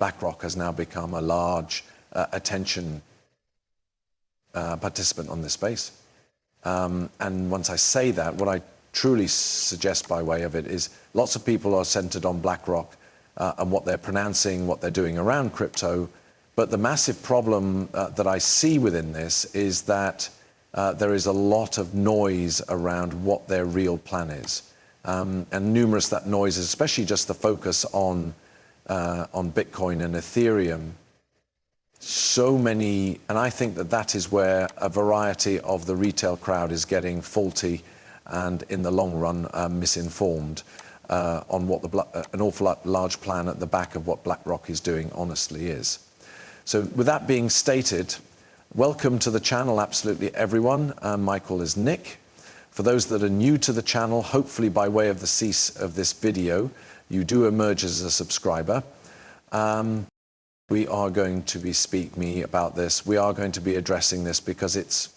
BlackRock has now become a large attention participant on this space. And once I say that, what I truly suggest by way of it is lots of people are centered on BlackRock and what they're pronouncing, what they're doing around crypto. But the massive problem that I see within this is that there is a lot of noise around what their real plan is. And numerous that noise is especially just the focus on Bitcoin and Ethereum. So many, and I think that that is where a variety of the retail crowd is getting faulty and in the long run misinformed on what an awful large plan at the back of what BlackRock is doing honestly is. So with that being stated, welcome to the channel, absolutely everyone. My call is Nick. For those that are new to the channel, hopefully by way of the cease of this video, you do emerge as a subscriber. We are going to be speaking about this. We are going to be addressing this because it's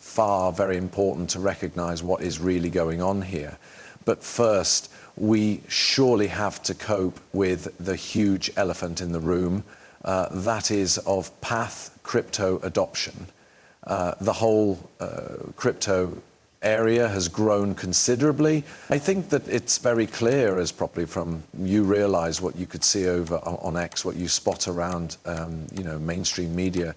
very important to recognize what is really going on here. But first, we surely have to cope with the huge elephant in the room, that is of path crypto adoption. The whole crypto area has grown considerably. I think that it's very clear, as probably from you realize what you could see over on X, what you spot around mainstream media,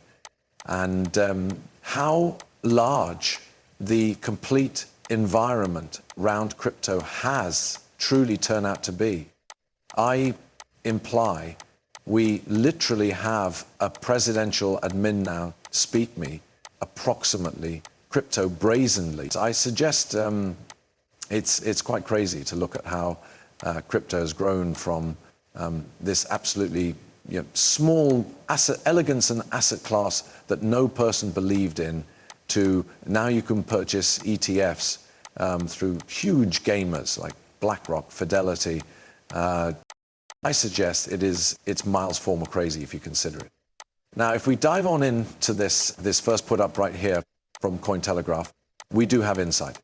and how large the complete environment around crypto has truly turned out to be. I imply we literally have a presidential admin now speak me approximately crypto brazenly. I suggest it's quite crazy to look at how crypto has grown from this absolutely small asset, elegance and asset class that no person believed in, to now you can purchase ETFs through huge gamers like BlackRock, Fidelity. I suggest it's miles former crazy if you consider it. Now, if we dive on into this first put up right here from Cointelegraph, we do have insight.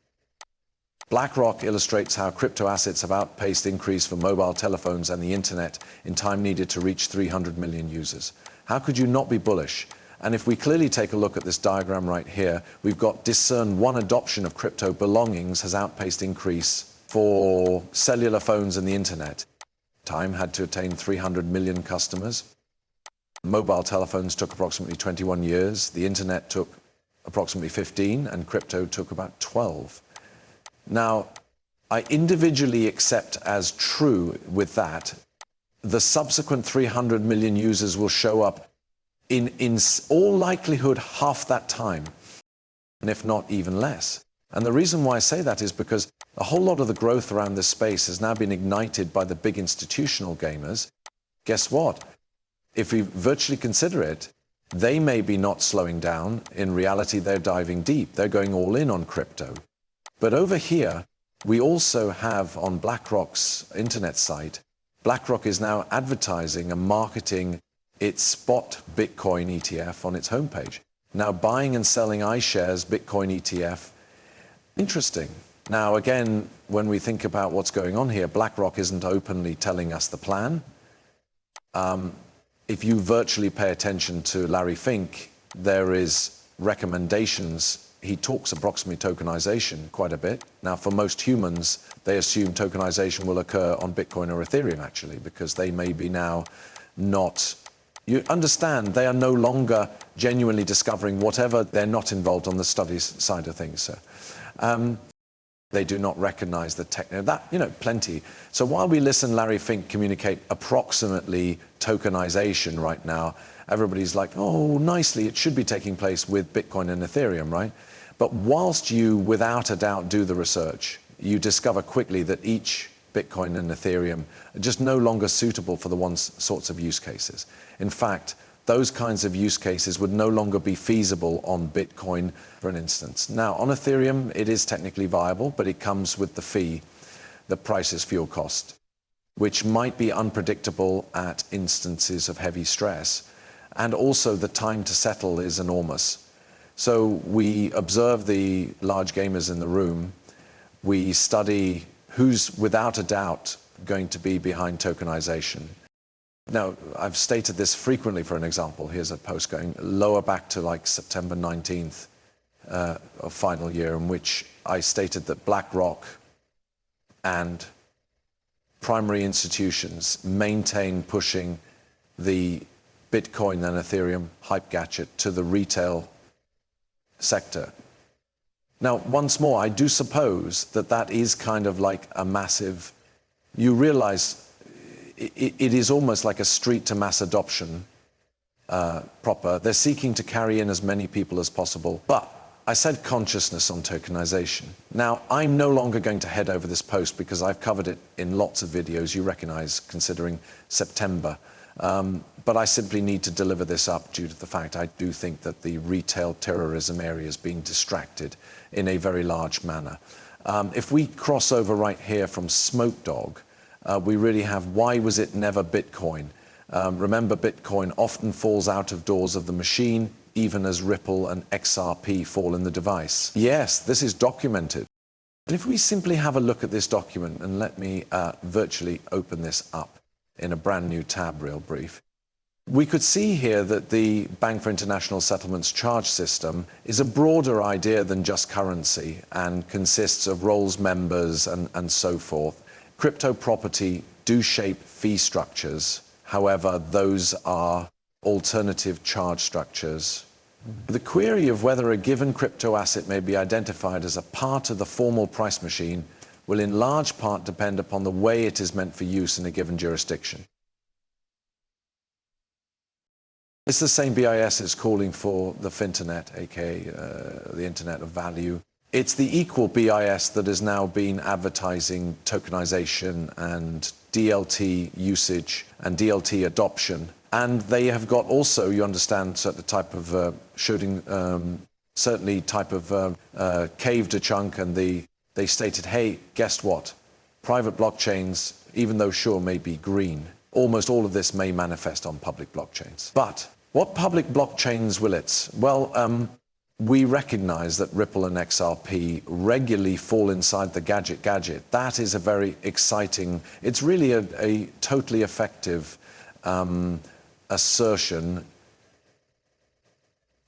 BlackRock illustrates how crypto assets have outpaced increase for mobile telephones and the internet in time needed to reach 300 million users. How could you not be bullish? And if we clearly take a look at this diagram right here, we've got discern one adoption of crypto belongings has outpaced increase for cellular phones and the internet. Time had to attain 300 million customers. Mobile telephones took approximately 21 years. The internet took approximately 15, and crypto took about 12. Now, I individually accept as true with that, the subsequent 300 million users will show up in all likelihood half that time, and if not even less. And the reason why I say that is because a whole lot of the growth around this space has now been ignited by the big institutional gamers. Guess what? If we virtually consider it, they may be not slowing down. In reality, they're diving deep. They're going all in on crypto. But over here, we also have on BlackRock's internet site, BlackRock is now advertising and marketing its spot Bitcoin ETF on its homepage. Now buying and selling iShares Bitcoin ETF. Interesting. Now again, when we think about what's going on here, BlackRock isn't openly telling us the plan. If you virtually pay attention to Larry Fink, there is recommendations. He talks approximately tokenization quite a bit. Now, for most humans, they assume tokenization will occur on Bitcoin or Ethereum, actually, because they may be now not... You understand, they are no longer genuinely discovering whatever they're not involved on the studies side of things. So, they do not recognize the techno, plenty. So while we listen Larry Fink communicate approximately tokenization right now, everybody's like, oh, nicely, it should be taking place with Bitcoin and Ethereum, right? But whilst you, without a doubt, do the research, you discover quickly that each Bitcoin and Ethereum are just no longer suitable for the sorts of use cases. In fact, those kinds of use cases would no longer be feasible on Bitcoin, for an instance. Now, on Ethereum, it is technically viable, but it comes with the fee, the price is fuel cost, which might be unpredictable at instances of heavy stress. And also the time to settle is enormous. So we observe the large gamers in the room. We study who's without a doubt going to be behind tokenization. Now, I've stated this frequently for an example. Here's a post going lower back to like September 19th of final year, in which I stated that BlackRock and primary institutions maintain pushing the Bitcoin and Ethereum hype gadget to the retail sector. Now, once more, I do suppose that that is kind of like a massive, you realize it is almost like a street to mass adoption proper. They're seeking to carry in as many people as possible. But I said consciousness on tokenization. Now, I'm no longer going to head over this post because I've covered it in lots of videos, you recognize, considering September. But I simply need to deliver this up due to the fact I do think that the retail terrorism area is being distracted in a very large manner. If we cross over right here from Smoke Dog, we really have why was it never Bitcoin? Remember, Bitcoin often falls out of doors of the machine, even as Ripple and XRP fall in the device. Yes, this is documented. And if we simply have a look at this document, and let me virtually open this up in a brand new tab real brief, we could see here that the Bank for International Settlements charge system is a broader idea than just currency and consists of roles members and so forth. Crypto property do shape fee structures. However, those are alternative charge structures. The query of whether a given crypto asset may be identified as a part of the formal price machine will in large part depend upon the way it is meant for use in a given jurisdiction. It's the same BIS is calling for the Finternet, aka the Internet of Value. It's the equal BIS that has now been advertising tokenization and DLT usage and DLT adoption. And they have got also, you understand, certain type of shooting, certainly type of caved a chunk, and they stated, hey, guess what? Private blockchains, even though sure may be green, almost all of this may manifest on public blockchains. But what public blockchains will it? Well, we recognize that Ripple and XRP regularly fall inside the gadget. That is a very exciting, it's really a totally effective assertion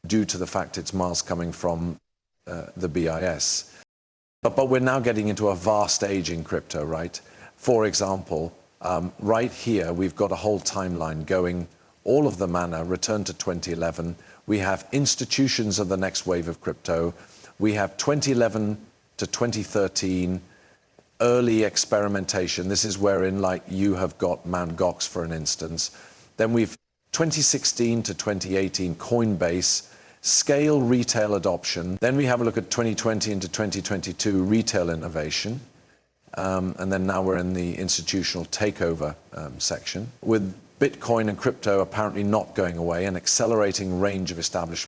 due to the fact it's miles coming from the BIS. But we're now getting into a vast age in crypto, right? For example, right here, we've got a whole timeline going, all of the mana, return to 2011. We have institutions of the next wave of crypto. We have 2011 to 2013, early experimentation. This is wherein, like, you have got Mt. Gox, for an instance. Then we've 2016 to 2018, Coinbase, scale retail adoption. Then we have a look at 2020 into 2022, retail innovation. And then now we're in the institutional takeover section, with Bitcoin and crypto apparently not going away, an accelerating range of established